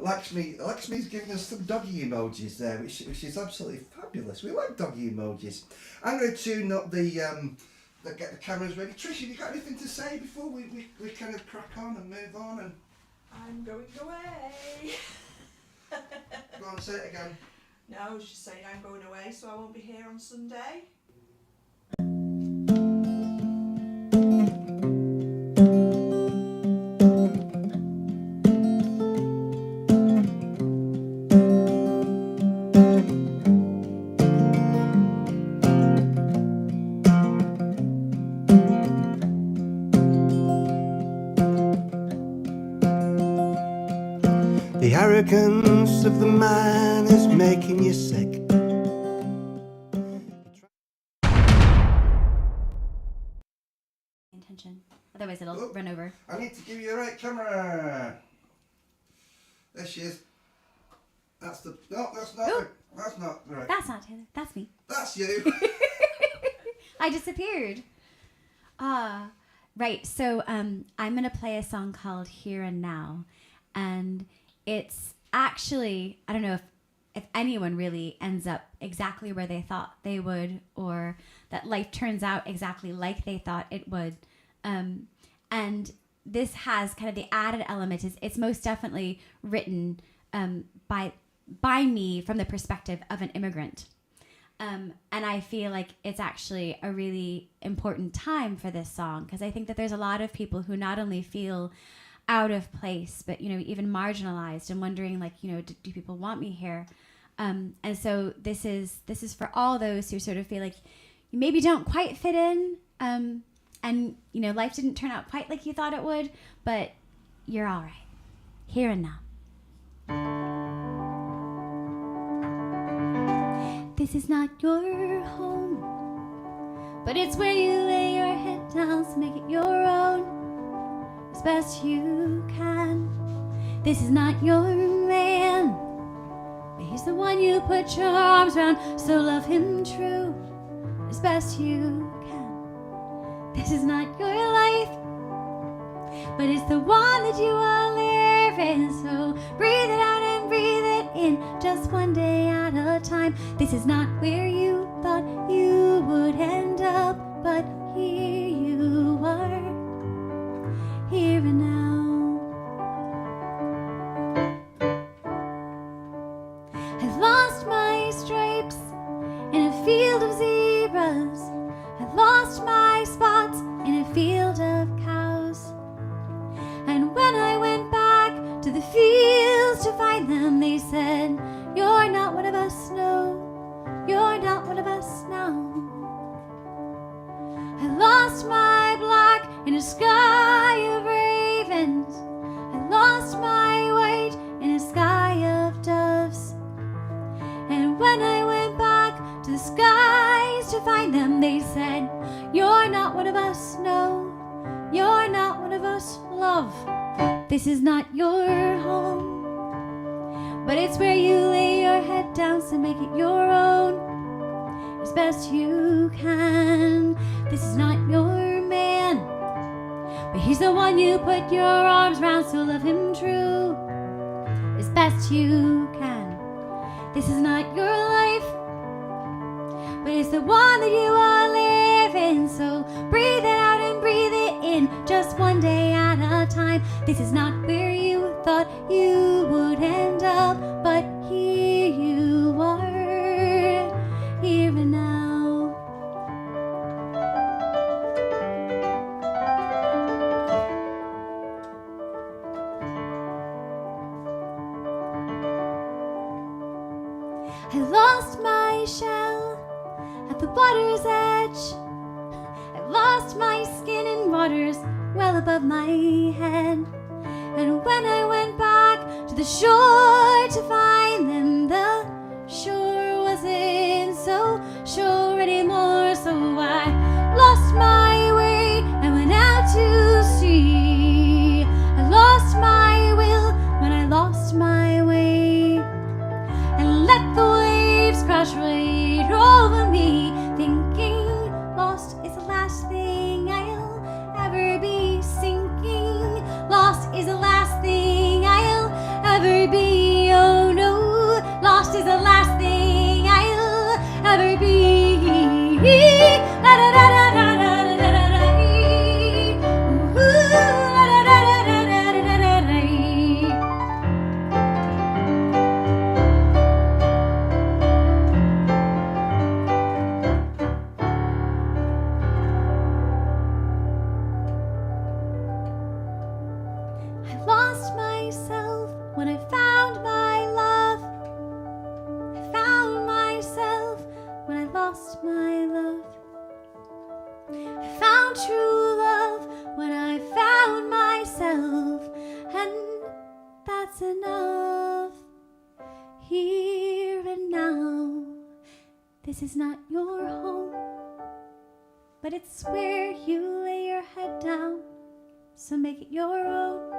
Lakshmi's giving us some doggy emojis there, which is absolutely fabulous. We like doggy emojis. I'm going to tune up get the cameras ready. Trish, have you got anything to say before we kind of crack on and move on? And I'm going away. go on, say it again. No, I was just saying I'm going away, so I won't be here on Sunday. mine is making you sick. Intention. Otherwise it'll Oh, run over. I need to give you the right camera. There she is. That's the. No, that's not. Ooh. That's not right. That's not Taylor. That's me. That's you. I disappeared. Right. So I'm gonna play a song called Here and Now, and it's actually, I don't know if anyone really ends up exactly where they thought they would, or that life turns out exactly like they thought it would. And this has kind of the added element is it's most definitely written by me from the perspective of an immigrant. And I feel like it's actually a really important time for this song, because I think that there's a lot of people who not only feel out of place, but, you know, even marginalized and wondering, like, you know, do people want me here? And so this is for all those who sort of feel like you maybe don't quite fit in, and, you know, life didn't turn out quite like you thought it would, but you're all right. Here and now. This is not your home, but it's where you lay your head down, so make it your own as best you can. This is not your man, but he's the one you put your arms around, so love him true as best you can. This is not your life, but it's the one that you are living, so breathe it out and breathe it in, just one day at a time. This is not where you thought you would end up, but here you are, here and now. I've lost my stripes in a field of zebras. I've lost my spots in a field of cows. And when I went back to the fields to find them, they said, you're not one of us, no, you're not one of us now. I lost my black in a sky of ravens. I lost my white in a sky of doves. And when I went back to the skies to find them, they said, you're not one of us, no, you're not one of us, love. This is not your home, but it's where you lay your head down, so make it your own as best you can. This is not your man, but he's the one you put your arms around, so love him true as best you can. This is not your life, but it's the one that you are living, so breathe it out and breathe it in, just one day at a time. This is not where you thought you would end up, but here you are, here and now. I lost my shell at the water's edge. I lost my skin in waters well above my head. And when I went back to the shore to find them, the shore wasn't so sure anymore. So I lost my way and went out to sea. I lost my will when I lost my way, and let the waves crash right over me, thinking lost is the last thing I'll ever be, sinking. Lost is the last thing I'll ever be. Oh no, lost is the last thing I'll ever be. La da da da da da da da da. Ooh, la da da da da da da da da. I lost myself when I found my love. I found myself when I lost my love. I found true love when I found myself, and that's enough. Here This is not your home, but it's where you lay your head down. So make it your own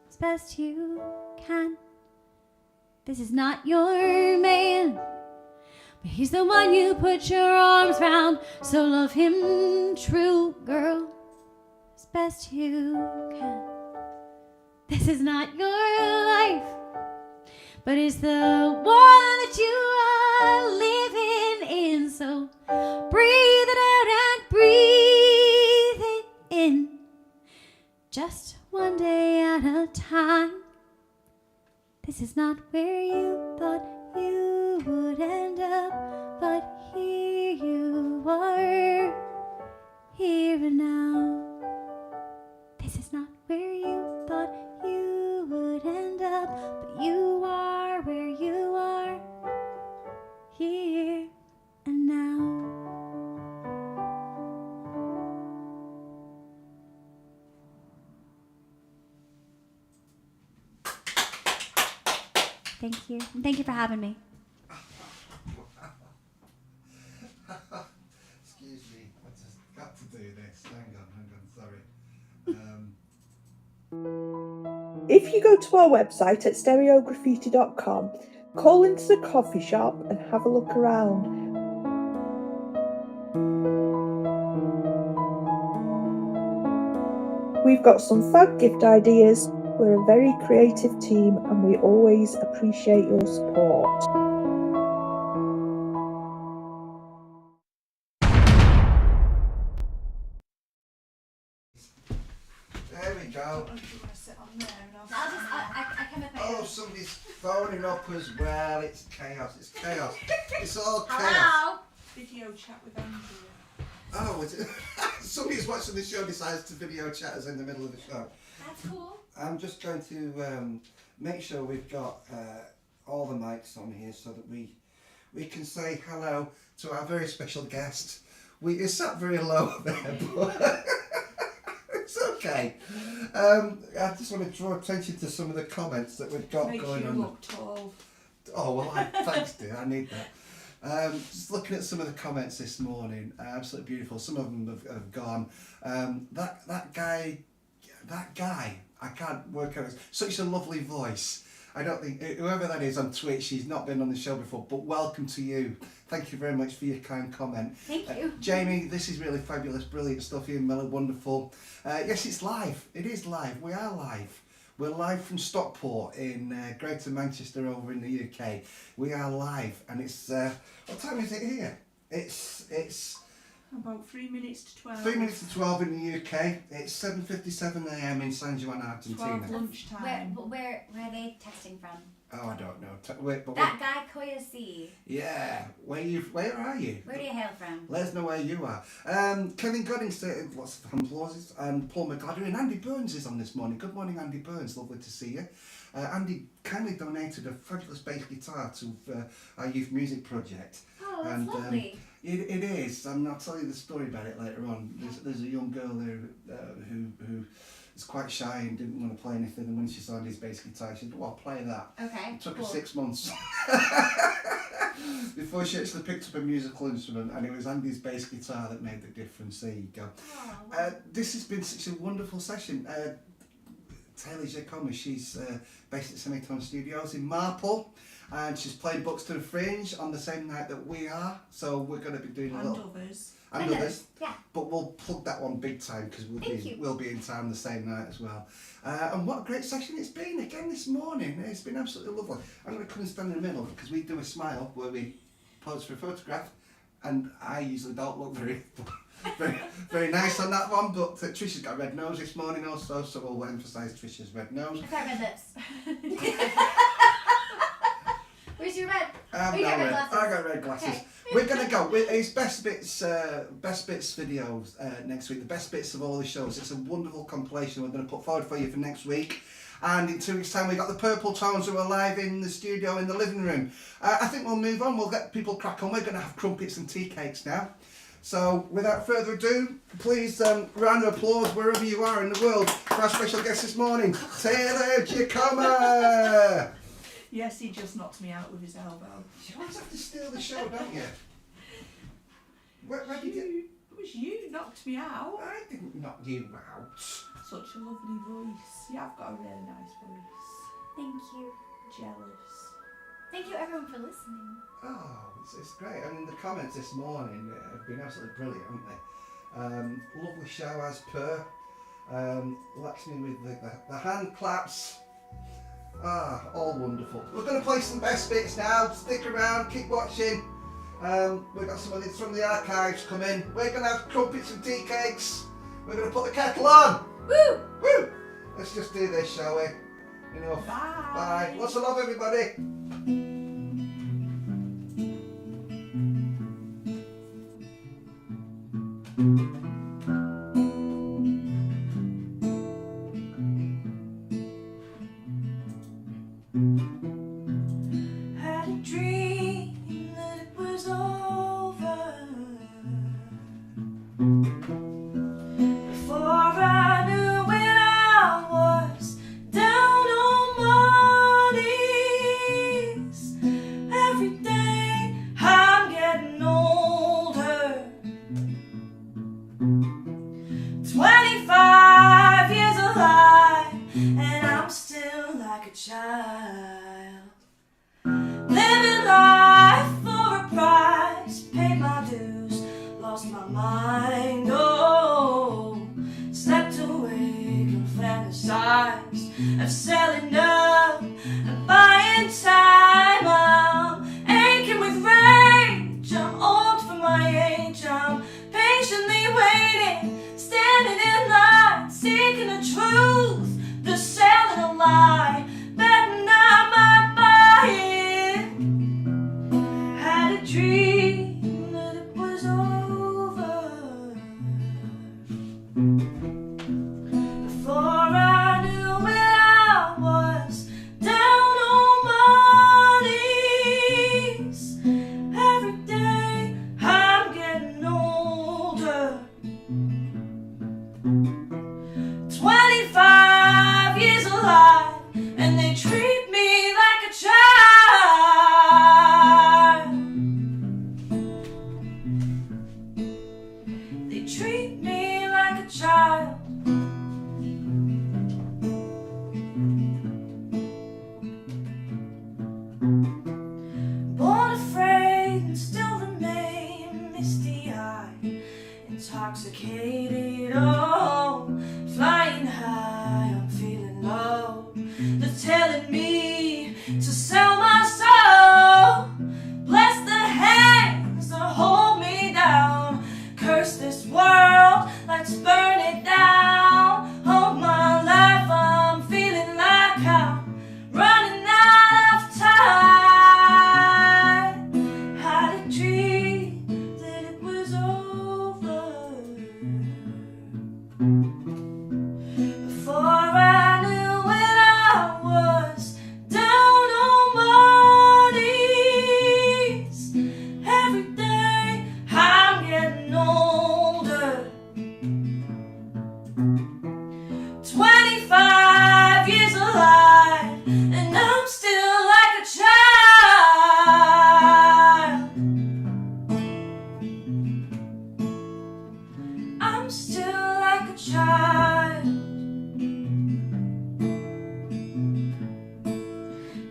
as best you can. This is not your man, but he's the one you put your arms round. So love him true, girl, as best you can. This is not your life, but it's the one that you are living in. So breathe it out and breathe it in, just one day at a time. This is not where you thought you would end up, but here you are, here and now. This is not where you thought you would end up, but you are where you are, here and now. Thank you. And thank you for having me. Excuse me, I just got to do this. Hang on, sorry. If you go to our website at stereograffiti.com, call into the coffee shop and have a look around. We've got some fab gift ideas. We're a very creative team and we always appreciate your support. There we go. I don't know if you want to sit on there and I'll I'll just, I come with my Oh, somebody's phoning up as well. It's chaos. It's chaos. It's all chaos. Hello? video chat with Andrew. Oh, is it? Somebody's watching the show decides to video chat us in the middle of the show. That's cool. I'm just going to make sure we've got all the mics on here so that we can say hello to our very special guest. It's sat very low there, but it's okay. I just want to draw attention to some of the comments that we've got Makes going you on. look tall. Oh, well, thanks, dear. I need that. Just looking at some of the comments this morning, absolutely beautiful. Some of them have gone. That guy, I can't work out. Such a lovely voice. I don't think, whoever that is on Twitch, she's not been on the show before, but welcome to you. Thank you very much for your kind comment. Thank you. Jamie, this is really fabulous, brilliant stuff. Ian Miller, wonderful. Yes, it's live. It is live. We are live. We're live from Stockport in Greater Manchester over in the UK. We are live, and it's what time is it here? It's About 3 minutes to 12. 3 minutes to 12 in the UK. It's 7:57 a.m. in San Juan, 12 Argentina. lunchtime. Where are they texting from? Oh, I don't know. Wait, but That guy Koya C. yeah, where are you? Where do you hail from? Let us know where you are. Kevin Godding stated lots of applause, and Paul McGladden and Andy Burns is on this morning. Good morning, Andy Burns. Lovely to see you. Andy kindly donated a fabulous bass guitar to our youth music project. Oh, that's And, lovely. It is, and I'll tell you the story about it later on. There's a young girl there who is quite shy and didn't want to play anything, and when she signed his bass guitar, she said, "Well, I'll play that." Okay, It took cool. her 6 months before she actually picked up a musical instrument, and it was Andy's bass guitar that made the difference. There you go. Oh, wow. This has been such a wonderful session. Taylor Giacoma, she's based at Semitone Studios in Marple, and she's playing Books to the Fringe on the same night that we are, so we're going to be doing a And little... others. And others. Yeah. But we'll plug that one big time because we'll be in town the same night as well. And what a great session it's been again this morning. It's been absolutely lovely. I'm going to come and stand in the middle because we do a smile where we pose for a photograph, and I usually don't look very nice on that one, but Trish has got a red nose this morning also, so we'll emphasise Trish's red nose. I've got red lips. Where's your red? I've Oh, you got got red red. glasses. I got red glasses. Okay. We're gonna go. It's best bits videos next week. The best bits of all the shows. It's a wonderful compilation we're going to put forward for you for next week. And in 2 weeks' time, we got the Purple Tones who are live in the studio in the living room. I think we'll move on. We'll get people crack on. We're going to have crumpets and tea cakes now. So, without further ado, please round of applause wherever you are in the world for our special guest this morning, Taylor Giacoma. Yes, he just knocked me out with his elbow. You always have to steal the show, don't you? Where did you? It was you knocked me out. I didn't knock you out. Such a lovely voice. Yeah, I've got a really nice voice. Thank you. Jealous. Thank you everyone for listening. Oh, it's great. I mean, the comments this morning have been absolutely brilliant, haven't they? Lovely show as per. Lets me with the hand claps. Ah, all wonderful. We're going to play some best bits now. Stick around, keep watching. We've got some of these from the archives coming. We're going to have crumpets and tea cakes. We're going to put the kettle on. Woo! Woo! Let's just do this, shall we? Enough. Bye. Bye. Lots of love, everybody. Had a dream that it was over. Before I knew it, I was down on my knees. Every day I'm getting older. 25 years alive, and I'm still like a child. Living life for a price, paid my dues, lost my mind, oh. Slept awake and fantasized of selling up and buying time. I'm aching with rage, I'm old for my age. I'm patiently waiting, standing in line, seeking the truth, the selling a lie. Betting I might buy it. Had a dream that it was over. Before I knew it, I was down on my knees. Every day I'm getting older. 25 years alive, and they treat me like a child. They treat me like a child. Born afraid and still remain misty-eyed, intoxicated, oh, flying high, I'm feeling low. They're telling me to sell my soul. Bless the hands that hold me down. Curse this world, let's burn it down. All my life I'm feeling like I'm running out of time. Had a dream that it was over. Before I knew it, I was down on my knees. Every day I'm getting older. 25 years alive, and I'm still like a child. I'm still like a child.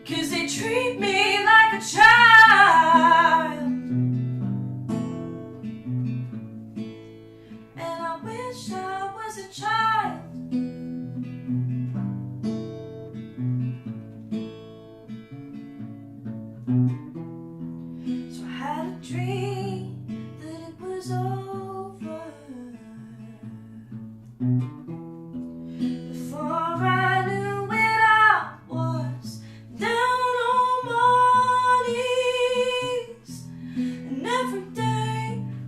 'Cause they treat me like a child. And I wish I was a child. So I had a dream that it was over. Before I knew it, I was down on my knees. And every day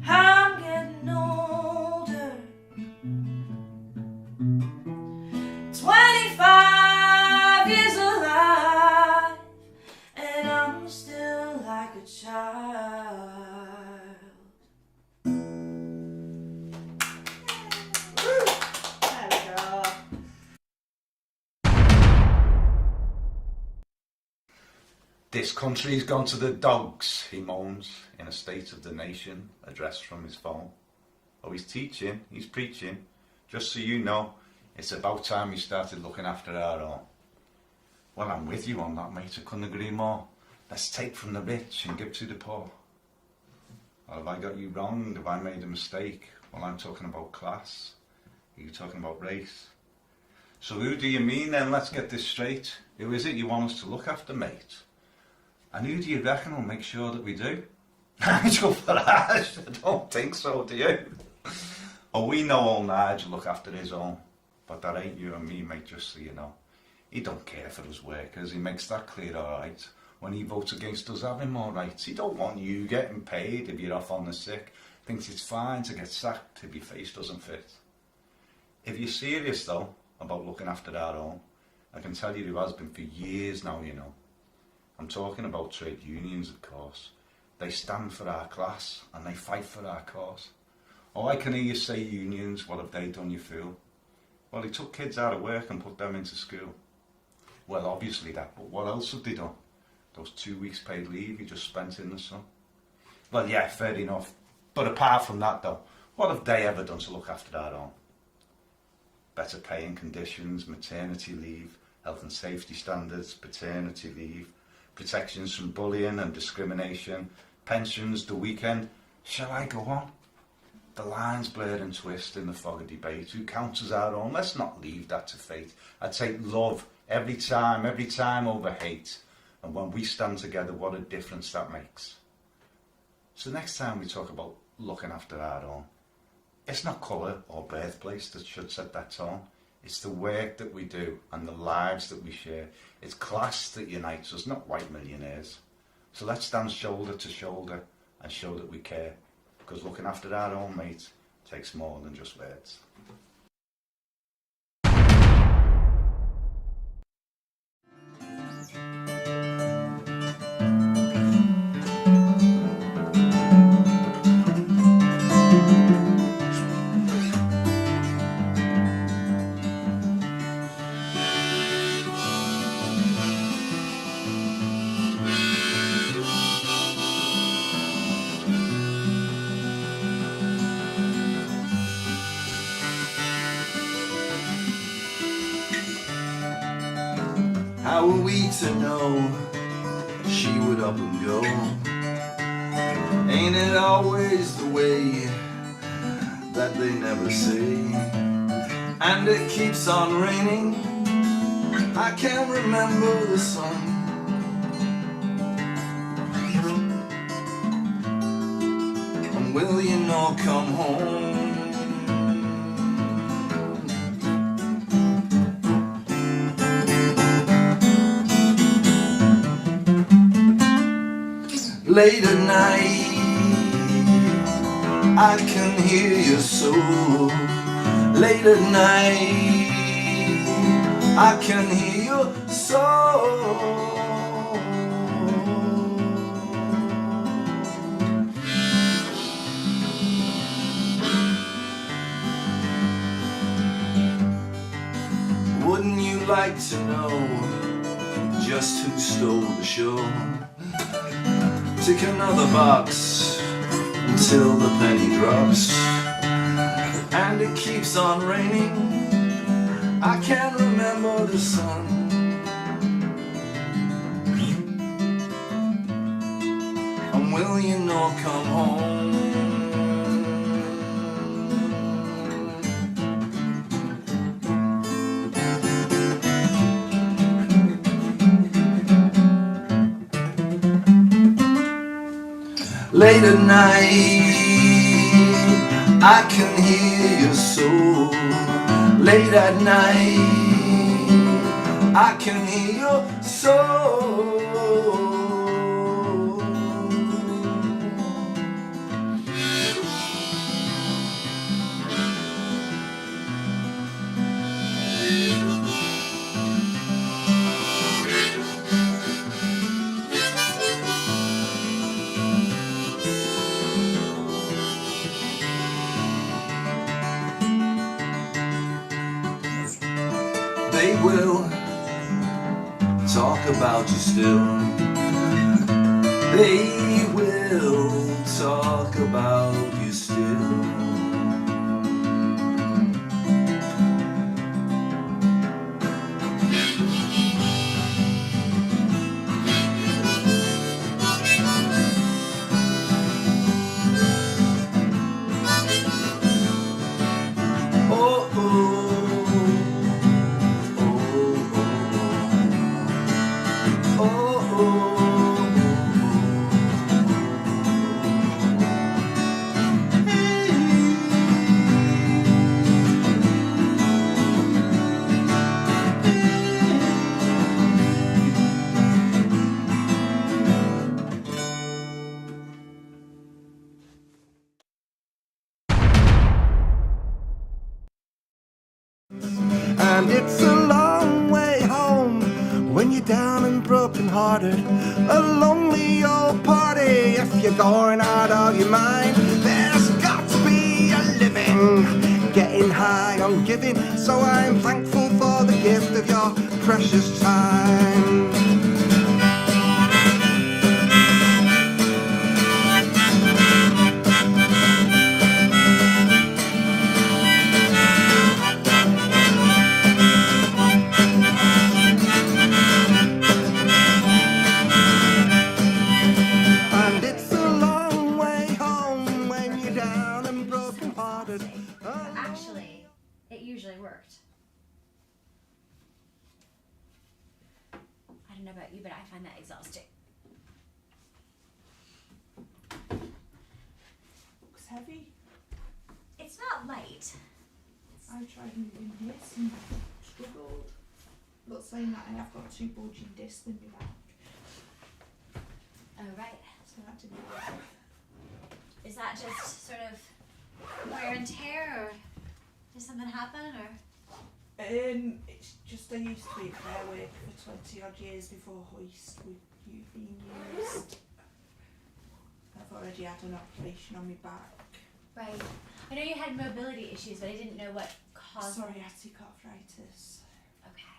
I'm getting older. 25 years alive, and I'm still like a child. There we go. This country's gone to the dogs, he moans, in a state of the nation, addressed from his phone. Oh, he's teaching, he's preaching. Just so you know, it's about time we started looking after our own. Well, I'm with you on that, mate, I couldn't agree more. Let's take from the rich and give to the poor. Or have I got you wrong? Have I made a mistake? Well, I'm talking about class. Are you talking about race? So who do you mean then? Let's get this straight. Who is it you want us to look after, mate? And who do you reckon will make sure that we do? Nigel Farage? I don't think so, do you? Oh, we know old Nigel look after his own. But that ain't you and me, mate, just so you know. He don't care for us workers, he makes that clear, alright. When he votes against us having more rights, he don't want you getting paid if you're off on the sick. Thinks it's fine to get sacked if your face doesn't fit. If you're serious though, about looking after our own, I can tell you who has been for years now, you know. I'm talking about trade unions, of course. They stand for our class and they fight for our cause. Oh, I can hear you say unions, what have they done, you fool? Well, they took kids out of work and put them into school. Well, obviously that, but what else have they done? Those 2 weeks paid leave you just spent in the sun? Well, yeah, fair enough. But apart from that though, what have they ever done to look after our own? Better pay and conditions, maternity leave, health and safety standards, paternity leave, protections from bullying and discrimination, pensions, the weekend. Shall I go on? The lines blur and twist in the fog of debate. Who counts as our own? Let's not leave that to fate. I take love every time over hate. And when we stand together, what a difference that makes. So next time we talk about looking after our own, it's not colour or birthplace that should set that tone. It's the work that we do and the lives that we share. It's class that unites us, not white millionaires. So let's stand shoulder to shoulder and show that we care. Because looking after our own, mate, takes more than just words. How are we to know she would up and go? Ain't it always the way that they never say? And it keeps on raining, I can't remember the sun. And will you not come home? Late at night, I can hear you so. Late at night, I can hear you so. Wouldn't you like to know just who stole the show? Tick another box until the penny drops, and it keeps on raining, I can't remember the sun. And will you not come home? Late at night, I can hear you so. Late at night, I can hear you so. They will talk about you still. they will talk about you still. Oh, oh, oh, oh, oh. And it's a long way home when you're down and broken hearted. A lonely old party if you're going out of your mind. There's got to be a living, getting high on giving. So I'm thankful for the gift of your precious time. And it's a long way home when you're down and broken hearted. Actually, it usually worked. I don't know about you, but I find that exhausting. Looks heavy. It's not light. I tried moving this and struggled. But saying that, I have got 2 bulging discs in my back. Oh, right. So that didn't work. Is that just sort of wear and tear, or did something happen, or? It's just I used to be at Fair Work for 20 odd years before hoist with you being used. I've already had an operation on my back. Right. I know you had mobility issues, but I didn't know what caused. Psoriatic arthritis. Okay.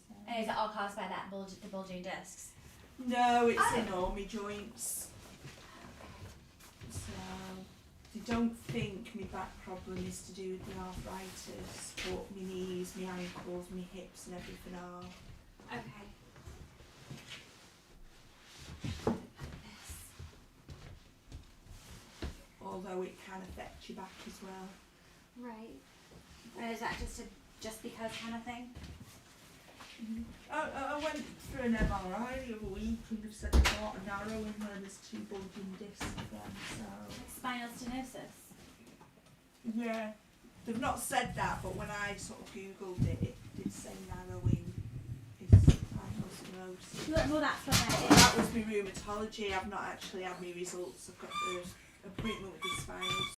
So. And is it all caused by that the bulging discs? No, it's Oh. in all my joints. So they don't think my back problem is to do with the arthritis, but my knees, my ankles, my hips and everything are. Okay. Although it can affect your back as well. Right. And is that just because kind of thing? I went through an MRI the other week and they've said I've got a narrowing where there's 2 bulging discs again, so. Like spinal stenosis. Yeah. They've not said that, but when I sort of Googled it, it did say narrowing is spinal stenosis. Well, that's what that is. That was my rheumatology. I've not actually had my results. I've got the appointment with the spinal